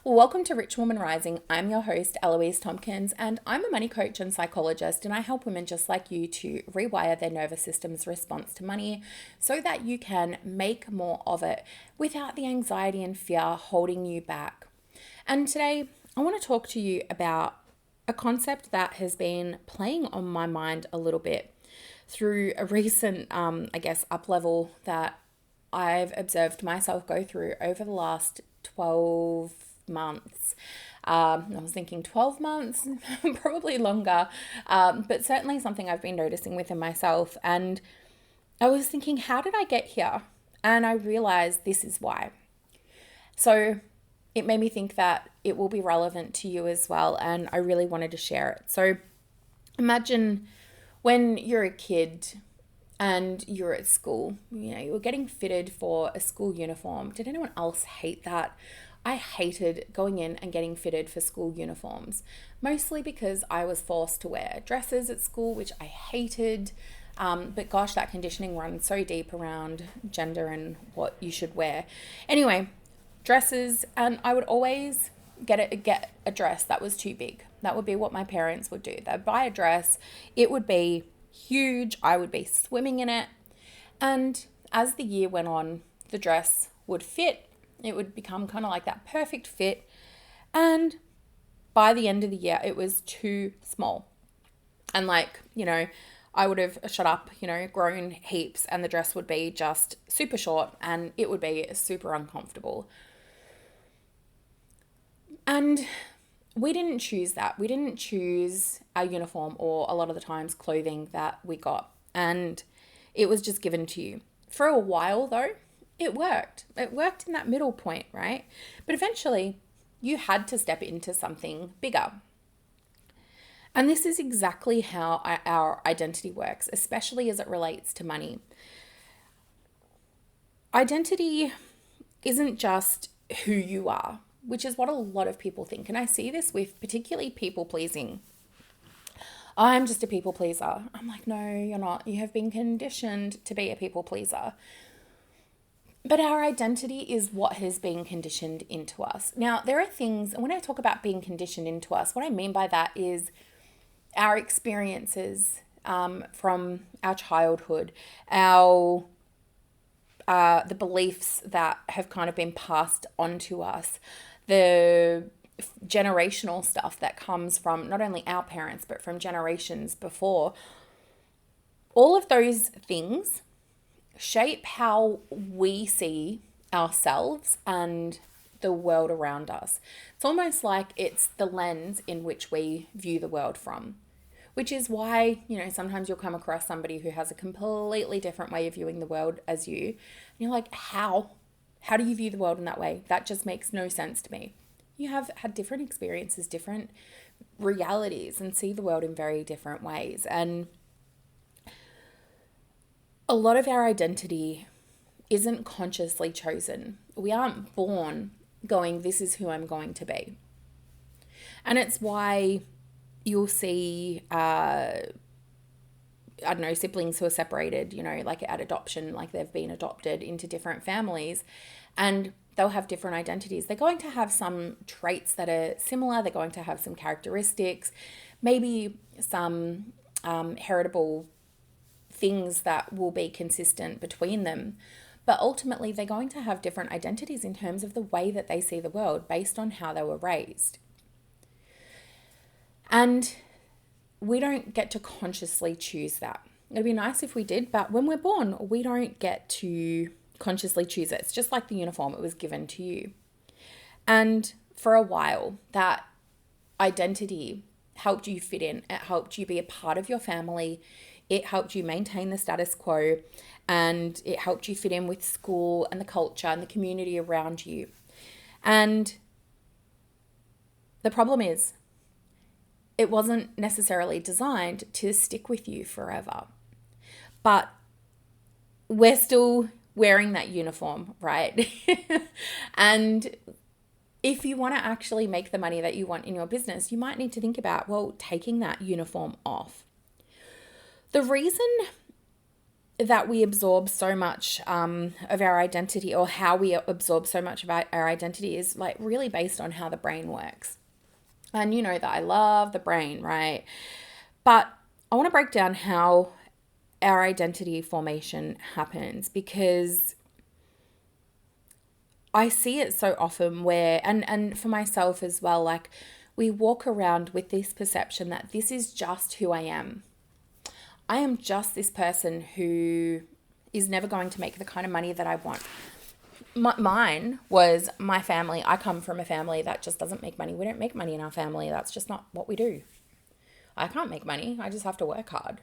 Welcome to Rich Woman Rising. I'm your host, Eloise Tompkins, and I'm a money coach and psychologist, and I help women just like you to rewire their nervous system's response to money so that you can make more of it without the anxiety and fear holding you back. And today, I want to talk to you about a concept that has been playing on my mind a little bit through a recent, up level that I've observed myself go through over the last 12 months. I was thinking 12 months, probably longer, but certainly something I've been noticing within myself. And I was thinking, how did I get here? And I realized this is why. So it made me think that it will be relevant to you as well. And I really wanted to share it. So imagine when you're a kid and you're at school, you were getting fitted for a school uniform. Did anyone else hate that? I hated going in and getting fitted for school uniforms, mostly because I was forced to wear dresses at school, which I hated. But gosh, that conditioning runs so deep around gender and what you should wear. Anyway, dresses, and I would always get a dress that was too big. That would be what my parents would do. They'd buy a dress, it would be huge, I would be swimming in it. And as the year went on, the dress would fit. It would become kind of like that perfect fit. And by the end of the year, it was too small. And I would have shut up, grown heaps, and the dress would be just super short and it would be super uncomfortable. And we didn't choose that. We didn't choose our uniform or a lot of the times clothing that we got. And it was just given to you. For a while though, it worked. It worked in that middle point, right? But eventually you had to step into something bigger. And this is exactly how our identity works, especially as it relates to money. Identity isn't just who you are, which is what a lot of people think. And I see this with particularly people pleasing. I'm just a people pleaser. I'm like, no, you're not. You have been conditioned to be a people pleaser. But our identity is what has been conditioned into us. Now, there are things, and when I talk about being conditioned into us, what I mean by that is our experiences from our childhood, the beliefs that have kind of been passed on to us, the generational stuff that comes from not only our parents, but from generations before. All of those things shape how we see ourselves and the world around us. It's almost like it's the lens in which we view the world from, which is why, sometimes you'll come across somebody who has a completely different way of viewing the world as you. And you're like, how? How do you view the world in that way? That just makes no sense to me. You have had different experiences, different realities, and see the world in very different ways. And a lot of our identity isn't consciously chosen. We aren't born going, this is who I'm going to be. And it's why you'll see, siblings who are separated, like at adoption, like they've been adopted into different families, and they'll have different identities. They're going to have some traits that are similar. They're going to have some characteristics, maybe some heritable things that will be consistent between them. But ultimately, they're going to have different identities in terms of the way that they see the world based on how they were raised. And we don't get to consciously choose that. It'd be nice if we did, but when we're born, we don't get to consciously choose it. It's just like the uniform, it was given to you. And for a while, that identity helped you fit in. It helped you be a part of your family. It helped you maintain the status quo, and it helped you fit in with school and the culture and the community around you. And the problem is, it wasn't necessarily designed to stick with you forever. But we're still wearing that uniform, right? And if you want to actually make the money that you want in your business, you might need to think about, taking that uniform off. The reason that we absorb so much of our identity, or how we absorb so much of our identity, is like really based on how the brain works. And you know that I love the brain, right? But I want to break down how our identity formation happens, because I see it so often where, and for myself as well, like we walk around with this perception that this is just who I am. I am just this person who is never going to make the kind of money that I want. Mine was my family. I come from a family that just doesn't make money. We don't make money in our family. That's just not what we do. I can't make money. I just have to work hard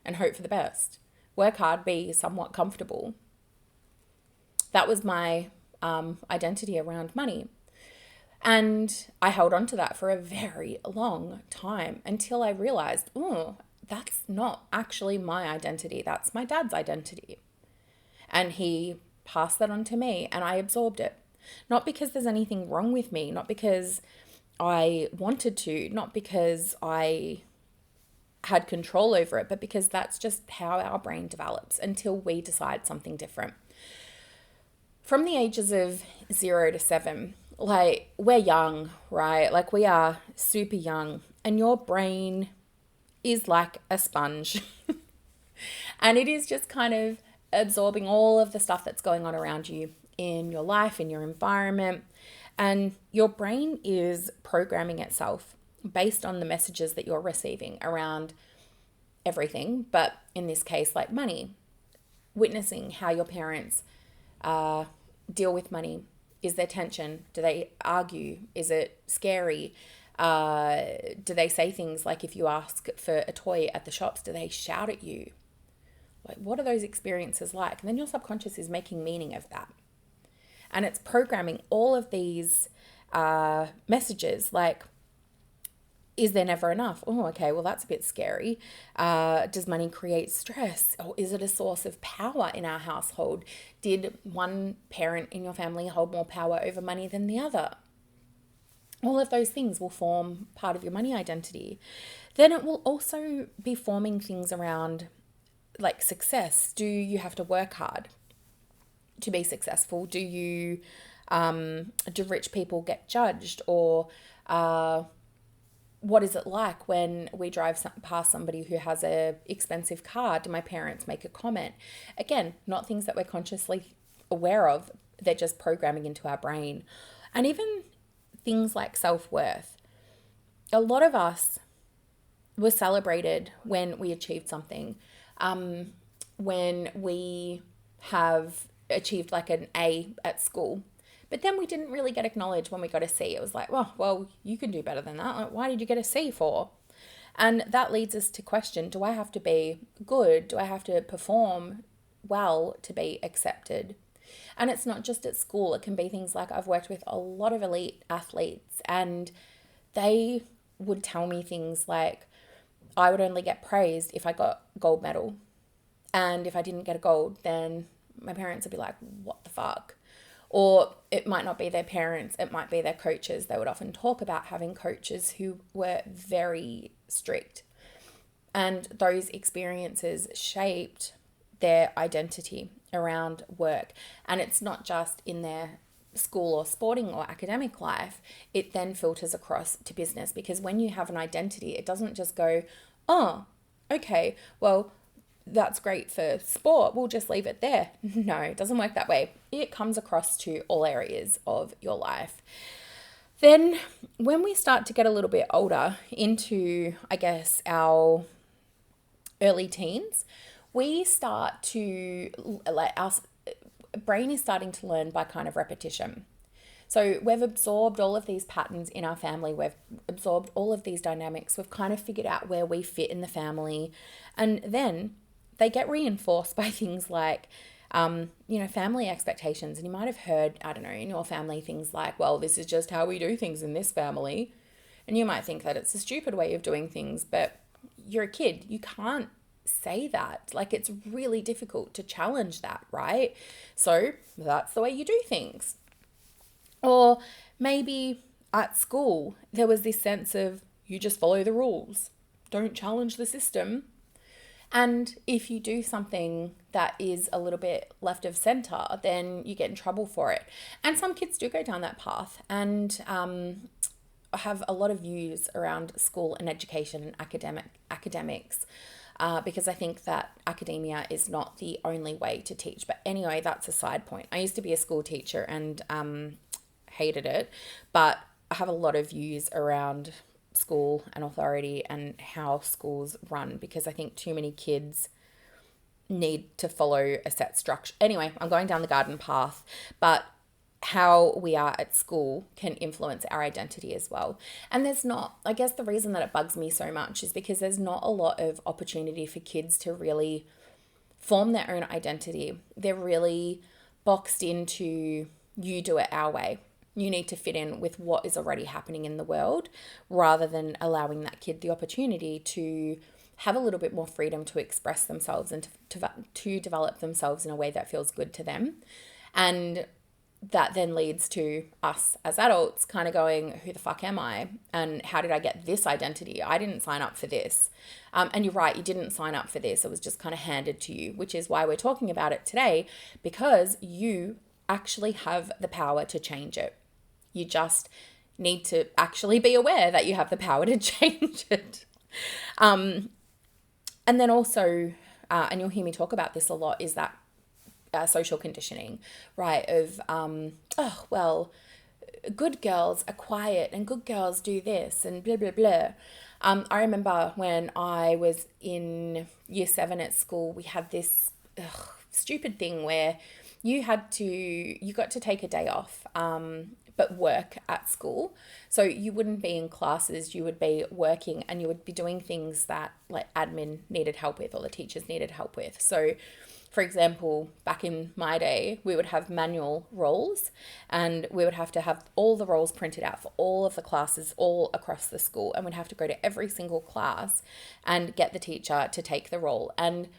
and hope for the best. Work hard, be somewhat comfortable. That was my identity around money. And I held on to that for a very long time until I realized, oh, that's not actually my identity. That's my dad's identity. And he passed that on to me, and I absorbed it. Not because there's anything wrong with me, not because I wanted to, not because I had control over it, but because that's just how our brain develops until we decide something different. From the ages of 0 to 7, like we're young, right? Like we are super young, and your brain is like a sponge. And it is just kind of absorbing all of the stuff that's going on around you in your life, in your environment. And your brain is programming itself based on the messages that you're receiving around everything. But in this case, like money, witnessing how your parents deal with money. Is there tension? Do they argue? Is it scary? Do they say things like, if you ask for a toy at the shops, do they shout at you? Like, what are those experiences like? And then your subconscious is making meaning of that. And it's programming all of these messages like, is there never enough? Oh, okay, well, that's a bit scary. Does money create stress? Or is it a source of power in our household? Did one parent in your family hold more power over money than the other? All of those things will form part of your money identity. Then it will also be forming things around like success. Do you have to work hard to be successful? Do rich people get judged? Or what is it like when we drive past somebody who has a expensive car? Do my parents make a comment? Again, not things that we're consciously aware of. They're just programming into our brain. And even things like self-worth. A lot of us were celebrated when we achieved something. When we have achieved like an A at school. But then we didn't really get acknowledged when we got a C. It was like, well, you can do better than that. Like, why did you get a C for? And that leads us to question, do I have to be good? Do I have to perform well to be accepted? And it's not just at school. It can be things like, I've worked with a lot of elite athletes, and they would tell me things like, I would only get praised if I got gold medal. And if I didn't get a gold, then my parents would be like, what the fuck? Or it might not be their parents, it might be their coaches. They would often talk about having coaches who were very strict. And those experiences shaped their identity around work. And it's not just in their school or sporting or academic life, it then filters across to business. Because when you have an identity, it doesn't just go, oh, okay, well, that's great for sport, we'll just leave it there. No, it doesn't work that way. It comes across to all areas of your life. Then when we start to get a little bit older, into, I guess, our early teens, we start to, like, our brain is starting to learn by kind of repetition. So we've absorbed all of these patterns in our family. We've absorbed all of these dynamics. We've kind of figured out where we fit in the family. And then they get reinforced by things like, family expectations. And you might have heard, I don't know, in your family, things like, well, this is just how we do things in this family. And you might think that it's a stupid way of doing things, but you're a kid. You can't say that. Like, it's really difficult to challenge that, right? So that's the way you do things. Or maybe at school, there was this sense of, you just follow the rules. Don't challenge the system. And if you do something that is a little bit left of center, then you get in trouble for it. And some kids do go down that path. And I have a lot of views around school and education and academics, because I think that academia is not the only way to teach. But anyway, that's a side point. I used to be a school teacher and hated it, but I have a lot of views around school and authority and how schools run, because I think too many kids need to follow a set structure. Anyway, I'm going down the garden path, but how we are at school can influence our identity as well. And there's not, I guess the reason that it bugs me so much is because there's not a lot of opportunity for kids to really form their own identity. They're really boxed into, you do it our way. You need to fit in with what is already happening in the world, rather than allowing that kid the opportunity to have a little bit more freedom to express themselves and to develop themselves in a way that feels good to them. And that then leads to us as adults kind of going, who the fuck am I? And how did I get this identity? I didn't sign up for this. And you're right, you didn't sign up for this. It was just kind of handed to you, which is why we're talking about it today, because you actually have the power to change it. You just need to actually be aware that you have the power to change it. And then also, and you'll hear me talk about this a lot, is that social conditioning, right? Of, good girls are quiet and good girls do this and blah, blah, blah. I remember when I was in year 7 at school, we had this stupid thing where you got to take a day off, but work at school. So you wouldn't be in classes, you would be working, and you would be doing things that like admin needed help with or the teachers needed help with. So for example, back in my day, we would have manual rolls, and we would have to have all the rolls printed out for all of the classes all across the school. And we'd have to go to every single class and get the teacher to take the roll. And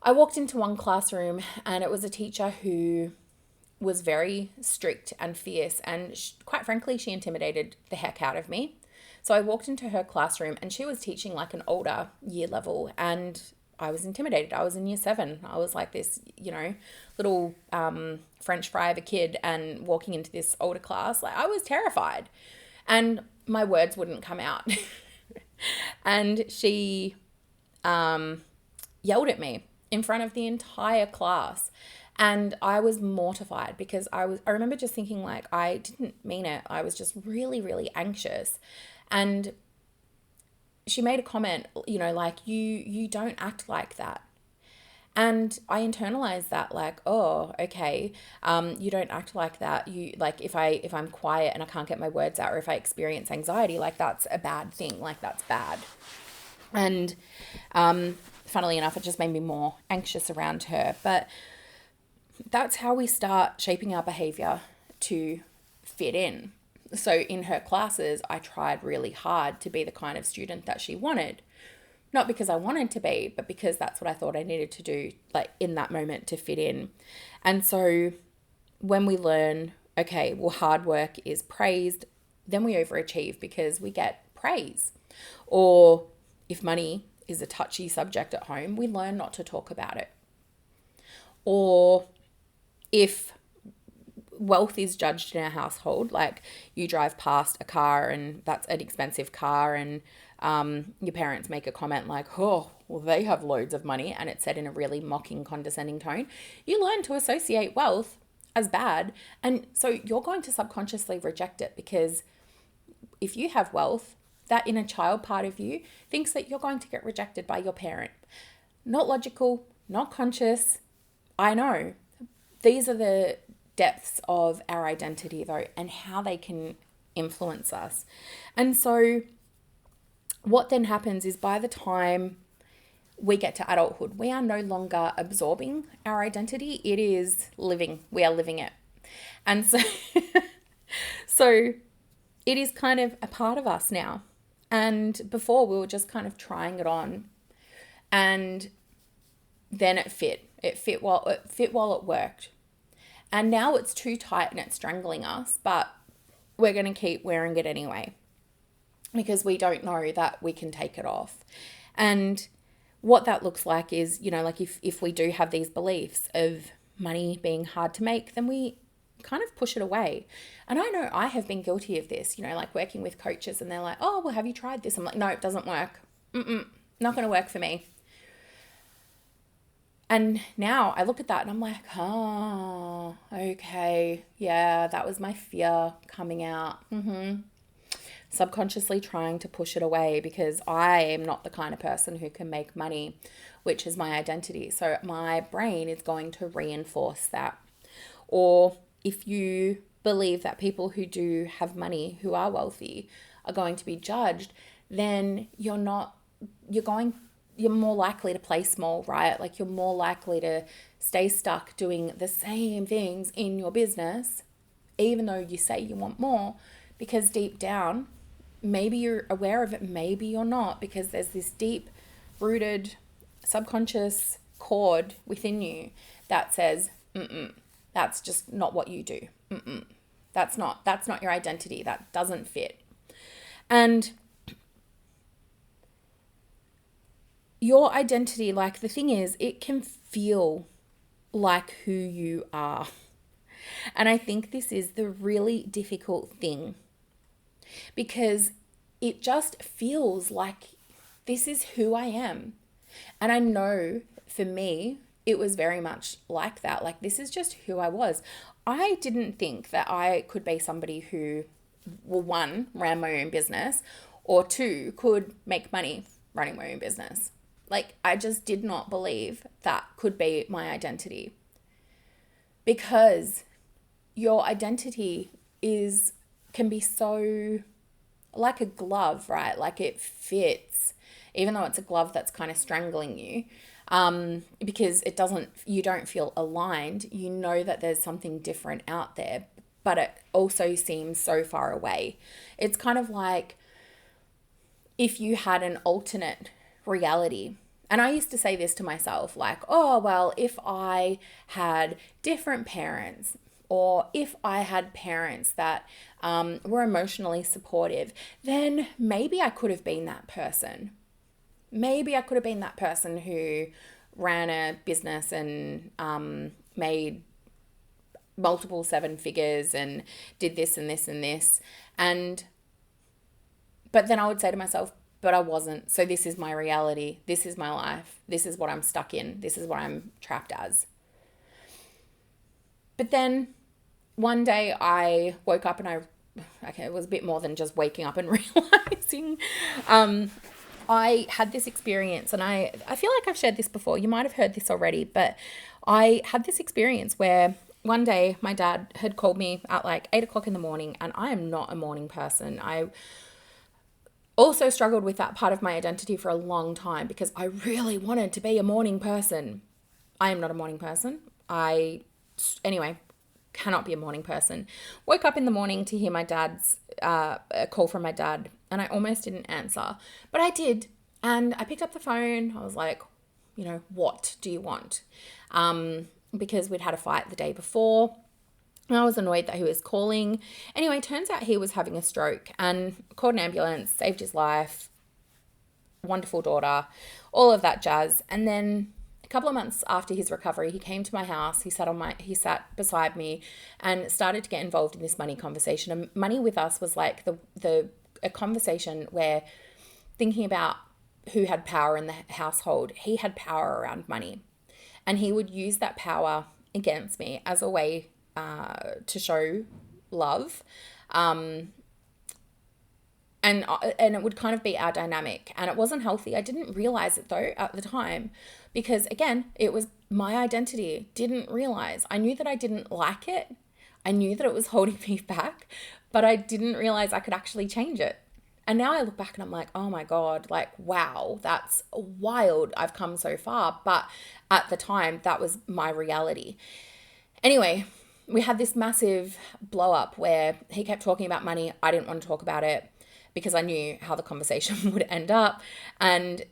I walked into one classroom, and it was a teacher who was very strict and fierce, and quite frankly, she intimidated the heck out of me. So I walked into her classroom, and she was teaching like an older year level, and I was intimidated. I was in year 7. I was like this, little French fry of a kid, and walking into this older class, like I was terrified, and my words wouldn't come out. And she yelled at me in front of the entire class. And I was mortified, because I remember just thinking like, I didn't mean it. I was just really, really anxious. And she made a comment, like, you don't act like that. And I internalized that, like, oh, okay, you don't act like that. You, like, if I'm quiet and I can't get my words out, or if I experience anxiety, like, that's a bad thing, like, that's bad. And funnily enough, it just made me more anxious around her. But that's how we start shaping our behavior to fit in. So in her classes, I tried really hard to be the kind of student that she wanted. Not because I wanted to be, but because that's what I thought I needed to do, like in that moment, to fit in. And so when we learn, okay, well, hard work is praised, then we overachieve because we get praise. Or if money is a touchy subject at home, we learn not to talk about it. Or if wealth is judged in our household, like you drive past a car and that's an expensive car, and your parents make a comment like, oh, well, they have loads of money, and it's said in a really mocking, condescending tone, you learn to associate wealth as bad. And so you're going to subconsciously reject it, because if you have wealth, that inner child part of you thinks that you're going to get rejected by your parent. Not logical, not conscious. I know. These are the depths of our identity, though, and how they can influence us. And so what then happens is, by the time we get to adulthood, we are no longer absorbing our identity. It is living. We are living it. And so, so it is kind of a part of us now. And before, we were just kind of trying it on, and then it fit. It fit while it worked. And now it's too tight and it's strangling us, but we're going to keep wearing it anyway, because we don't know that we can take it off. And what that looks like is, like if we do have these beliefs of money being hard to make, then we kind of push it away. And I know I have been guilty of this, like working with coaches and they're like, oh, well, have you tried this? I'm like, no, it doesn't work. Not going to work for me. And now I look at that and I'm like, oh, okay. Yeah, that was my fear coming out. Subconsciously trying to push it away because I am not the kind of person who can make money, which is my identity. So my brain is going to reinforce that. Or if you believe that people who do have money, who are wealthy, are going to be judged, then you're more likely to play small, right? Like you're more likely to stay stuck doing the same things in your business, even though you say you want more, because deep down, maybe you're aware of it, maybe you're not, because there's this deep rooted subconscious chord within you that says, that's just not what you do. That's not your identity. That doesn't fit. And your identity, like the thing is, it can feel like who you are. And I think this is the really difficult thing, because it just feels like this is who I am. And I know for me, it was very much like that. Like, this is just who I was. I didn't think that I could be somebody who, well, one, ran my own business, or two, could make money running my own business. Like, I just did not believe that could be my identity, because your identity can be so like a glove, right? Like it fits, even though it's a glove that's kind of strangling you, because you don't feel aligned. You know that there's something different out there, but it also seems so far away. It's kind of like if you had an alternate reality. And I used to say this to myself, like, oh, well, if I had different parents, or if I had parents that were emotionally supportive, then maybe I could have been that person. Maybe I could have been that person who ran a business and made multiple seven figures and did this and this and this. But then I would say to myself, but I wasn't. So this is my reality. This is my life. This is what I'm stuck in. This is what I'm trapped as. But then one day I woke up and it was a bit more than just waking up and realizing. I had this experience, and I feel like I've shared this before. You might have heard this already, but I had this experience where one day my dad had called me at like 8:00 in the morning, and I am not a morning person. I also struggled with that part of my identity for a long time because I really wanted to be a morning person. I am not a morning person. Anyway, cannot be a morning person. Woke up in the morning to hear my dad's a call from my dad, and I almost didn't answer, but I did. And I picked up the phone. I was like, what do you want? Because we'd had a fight the day before. And I was annoyed that he was calling. Anyway, turns out he was having a stroke, and called an ambulance, saved his life, wonderful daughter, all of that jazz. And then a couple of months after his recovery, he came to my house. He sat beside me and started to get involved in this money conversation. And money with us was like a conversation where, thinking about who had power in the household, he had power around money, and he would use that power against me as a way to show love. And it would kind of be our dynamic, and it wasn't healthy. I didn't realize it though at the time, because again, it was my identity. Didn't realize. I knew that I didn't like it. I knew that it was holding me back, but I didn't realize I could actually change it. And now I look back and I'm like, oh my God, like, wow, that's wild. I've come so far. But at the time, that was my reality. Anyway, we had this massive blow up where he kept talking about money. I didn't want to talk about it because I knew how the conversation would end up. And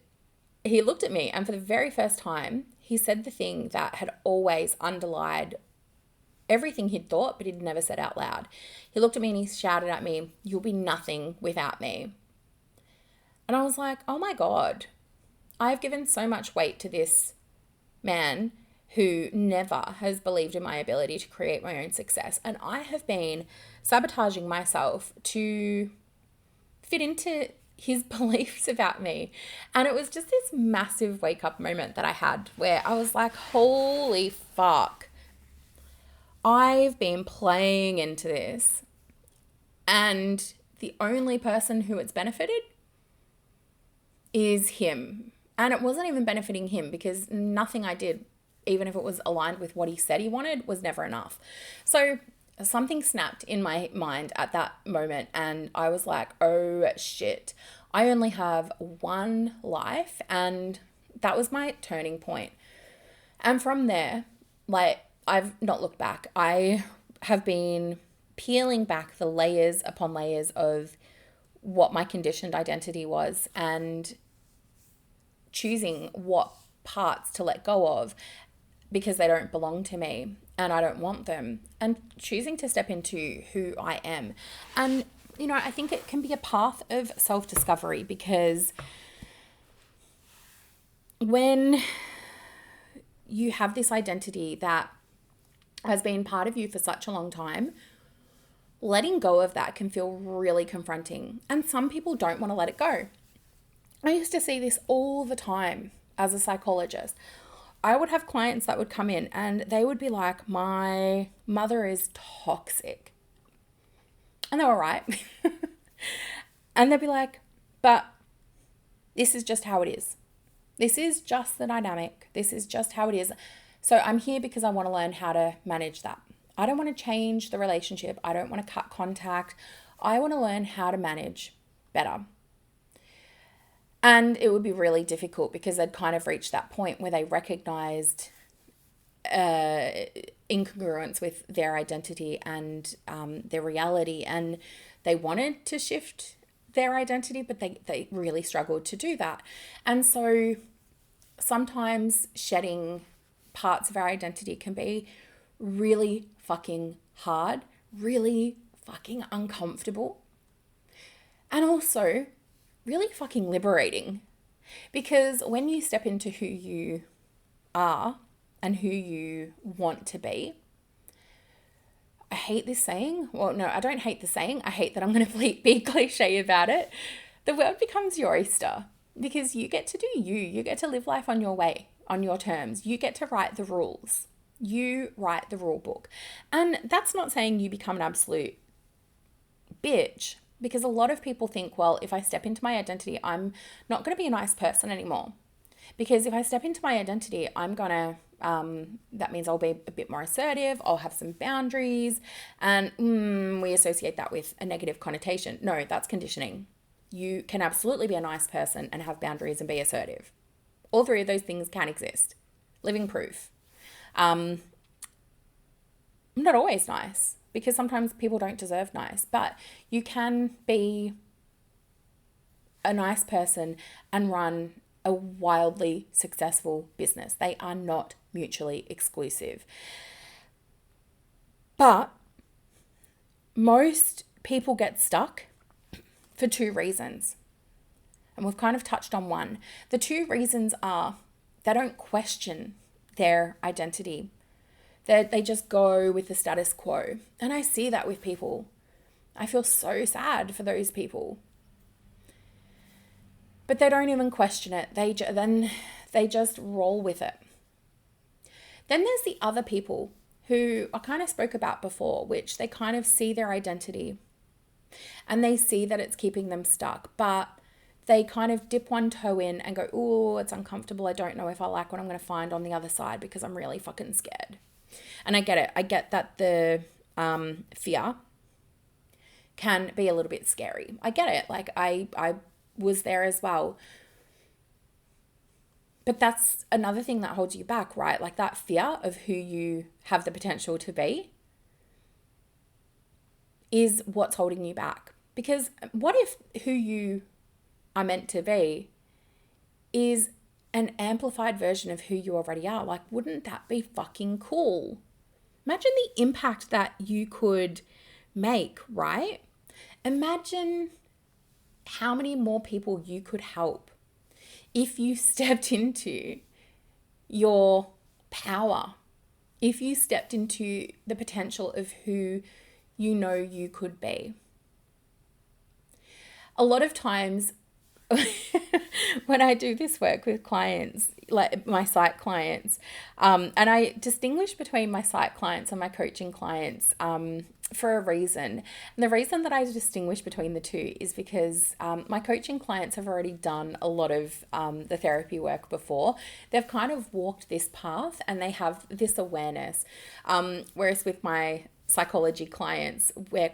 he looked at me, and for the very first time, he said the thing that had always underlined everything he'd thought, but he'd never said out loud. He looked at me and he shouted at me, "You'll be nothing without me." And I was like, oh my God, I've given so much weight to this man who never has believed in my ability to create my own success. And I have been sabotaging myself to fit into his beliefs about me. And it was just this massive wake up moment that I had where I was like, holy fuck, I've been playing into this. And the only person who it's benefited is him. And it wasn't even benefiting him because nothing I did, even if it was aligned with what he said he wanted, was never enough. So something snapped in my mind at that moment. And I was like, oh shit, I only have one life. And that was my turning point. And from there, like, I've not looked back. I have been peeling back the layers upon layers of what my conditioned identity was and choosing what parts to let go of because they don't belong to me and I don't want them, and choosing to step into who I am. And, you know, I think it can be a path of self-discovery because when you have this identity that has been part of you for such a long time, letting go of that can feel really confronting. And some people don't want to let it go. I used to see this all the time as a psychologist. I would have clients that would come in and they would be like, my mother is toxic. And they were right. And they'd be like, but this is just how it is. This is just the dynamic. This is just how it is. So I'm here because I want to learn how to manage that. I don't want to change the relationship. I don't want to cut contact. I want to learn how to manage better. And it would be really difficult because they'd kind of reached that point where they recognized incongruence with their identity and their reality. And they wanted to shift their identity, but they really struggled to do that. And so sometimes shedding parts of our identity can be really fucking hard, really fucking uncomfortable, and also really fucking liberating. Because when you step into who you are and who you want to be, I hate this saying. Well, no, I don't hate the saying. I hate that I'm going to be cliche about it. The world becomes your oyster because you get to do you. You get to live life on your way, on your terms. You get to write the rules. You write the rule book. And that's not saying you become an absolute bitch, because a lot of people think, well, if I step into my identity, I'm not going to be a nice person anymore. Because if I step into my identity, I'm going to, that means I'll be a bit more assertive, I'll have some boundaries, and we associate that with a negative connotation. No, that's conditioning. You can absolutely be a nice person and have boundaries and be assertive. All three of those things can exist. Living proof. Not always nice, because sometimes people don't deserve nice, but you can be a nice person and run a wildly successful business. They are not mutually exclusive. But most people get stuck for two reasons. And we've kind of touched on one. The two reasons are they don't question their identity. They just go with the status quo. And I see that with people. I feel so sad for those people. But they don't even question it. Then they just roll with it. Then there's the other people who I kind of spoke about before, which they kind of see their identity and they see that it's keeping them stuck, but they kind of dip one toe in and go, oh, it's uncomfortable. I don't know if I like what I'm going to find on the other side because I'm really fucking scared. And I get it. I get that the fear can be a little bit scary. I get it. Like I was there as well. But that's another thing that holds you back, right? Like that fear of who you have the potential to be is what's holding you back. Because what if who you are meant to be is an amplified version of who you already are? Like, wouldn't that be fucking cool? Imagine the impact that you could make, right? Imagine how many more people you could help if you stepped into your power, if you stepped into the potential of who you know you could be. A lot of times when I do this work with clients, like my site clients, and I distinguish between my site clients and my coaching clients for a reason. And the reason that I distinguish between the two is because my coaching clients have already done a lot of the therapy work before. They've kind of walked this path and they have this awareness. Whereas with my psychology clients, we're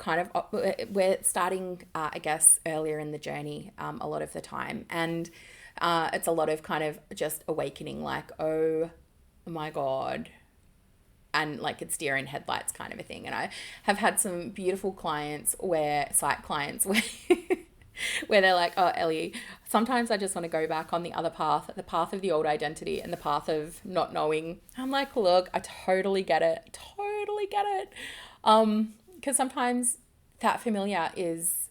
starting I guess earlier in the journey a lot of the time, and it's a lot of kind of just awakening, like, oh my god, and like it's deer in headlights kind of a thing. And I have had some beautiful clients site clients where they're like, oh Ellie, sometimes I just want to go back on the other path, the path of the old identity and the path of not knowing. I'm like, look, I totally get it. Because sometimes that familiar is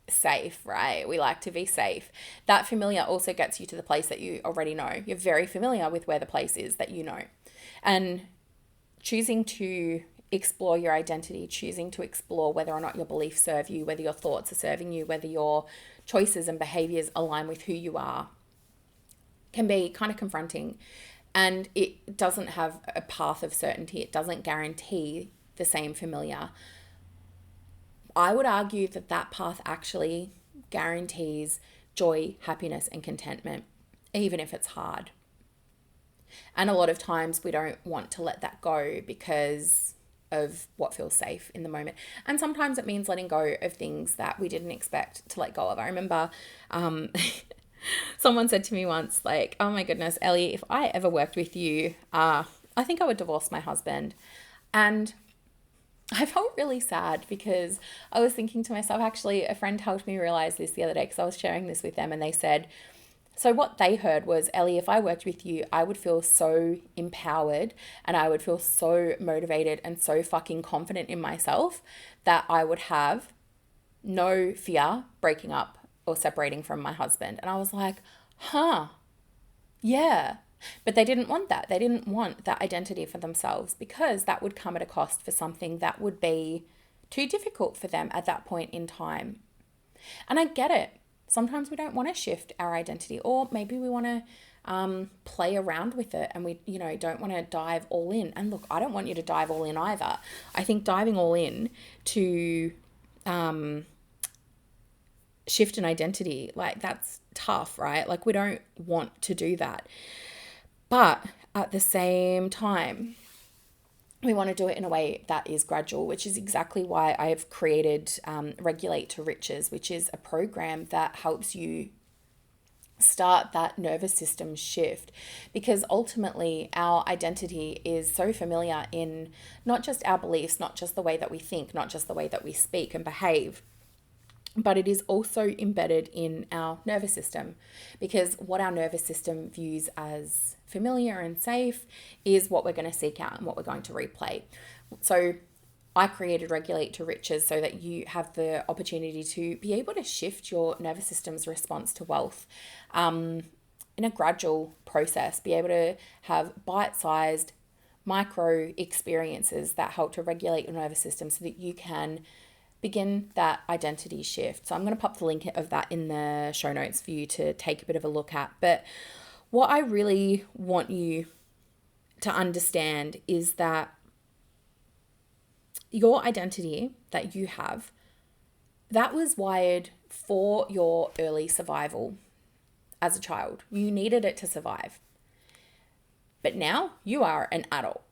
safe, right? We like to be safe. That familiar also gets you to the place that you already know. You're very familiar with where the place is that you know. And choosing to explore your identity, choosing to explore whether or not your beliefs serve you, whether your thoughts are serving you, whether your choices and behaviors align with who you are, can be kind of confronting. And it doesn't have a path of certainty. It doesn't guarantee the same familiar. I would argue that that path actually guarantees joy, happiness, and contentment, even if it's hard. And a lot of times we don't want to let that go because of what feels safe in the moment. And sometimes it means letting go of things that we didn't expect to let go of. I remember someone said to me once, like, oh my goodness, Ellie, if I ever worked with you, I think I would divorce my husband. And I felt really sad because I was thinking to myself, actually, a friend helped me realize this the other day because I was sharing this with them, and they said, so what they heard was, Ellie, if I worked with you, I would feel so empowered and I would feel so motivated and so fucking confident in myself that I would have no fear breaking up or separating from my husband. And I was like, yeah. But they didn't want that. They didn't want that identity for themselves because that would come at a cost for something that would be too difficult for them at that point in time. And I get it. Sometimes we don't want to shift our identity, or maybe we want to play around with it and we, don't want to dive all in. And look, I don't want you to dive all in either. I think diving all in to shift an identity, like, that's tough, right? Like, we don't want to do that. But at the same time, we want to do it in a way that is gradual, which is exactly why I've created Regulate to Riches, which is a program that helps you start that nervous system shift. Because ultimately, our identity is so familiar in not just our beliefs, not just the way that we think, not just the way that we speak and behave, but it is also embedded in our nervous system, because what our nervous system views as familiar and safe is what we're going to seek out and what we're going to replay. So I created Regulate to Riches so that you have the opportunity to be able to shift your nervous system's response to wealth in a gradual process, be able to have bite-sized micro experiences that help to regulate your nervous system so that you can begin that identity shift. So I'm going to pop the link of that in the show notes for you to take a bit of a look at. But what I really want you to understand is that your identity that you have, that was wired for your early survival as a child. You needed it to survive. But now you are an adult.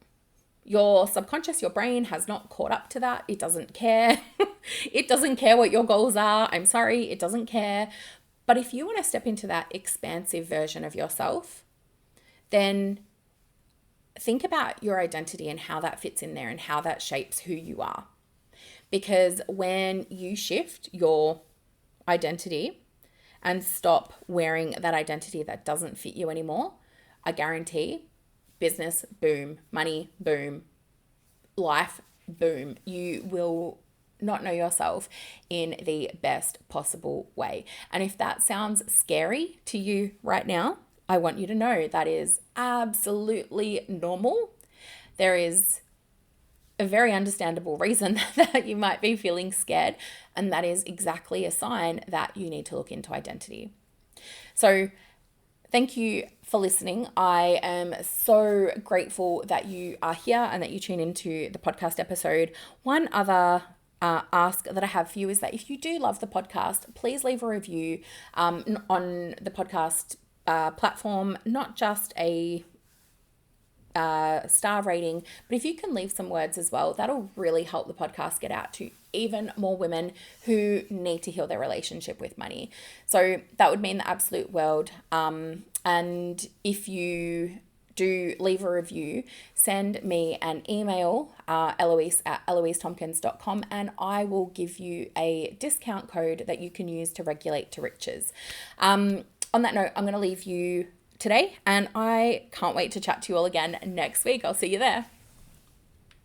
Your subconscious, your brain has not caught up to that. It doesn't care. It doesn't care what your goals are. I'm sorry, it doesn't care. But if you want to step into that expansive version of yourself, then think about your identity and how that fits in there and how that shapes who you are. Because when you shift your identity and stop wearing that identity that doesn't fit you anymore, I guarantee business, boom, money, boom, life, boom. You will not know yourself in the best possible way. And if that sounds scary to you right now, I want you to know that is absolutely normal. There is a very understandable reason that you might be feeling scared, and that is exactly a sign that you need to look into identity. So thank you for listening. I am so grateful that you are here and that you tune into the podcast episode. One other ask that I have for you is that if you do love the podcast, please leave a review on the podcast platform, not just a star rating, but if you can leave some words as well, that'll really help the podcast get out to even more women who need to heal their relationship with money. So that would mean the absolute world. And if you do leave a review, send me an email, eloise@eloisetompkins.com, and I will give you a discount code that you can use to regulate to riches. On that note, I'm going to leave you today, and I can't wait to chat to you all again next week. I'll see you there.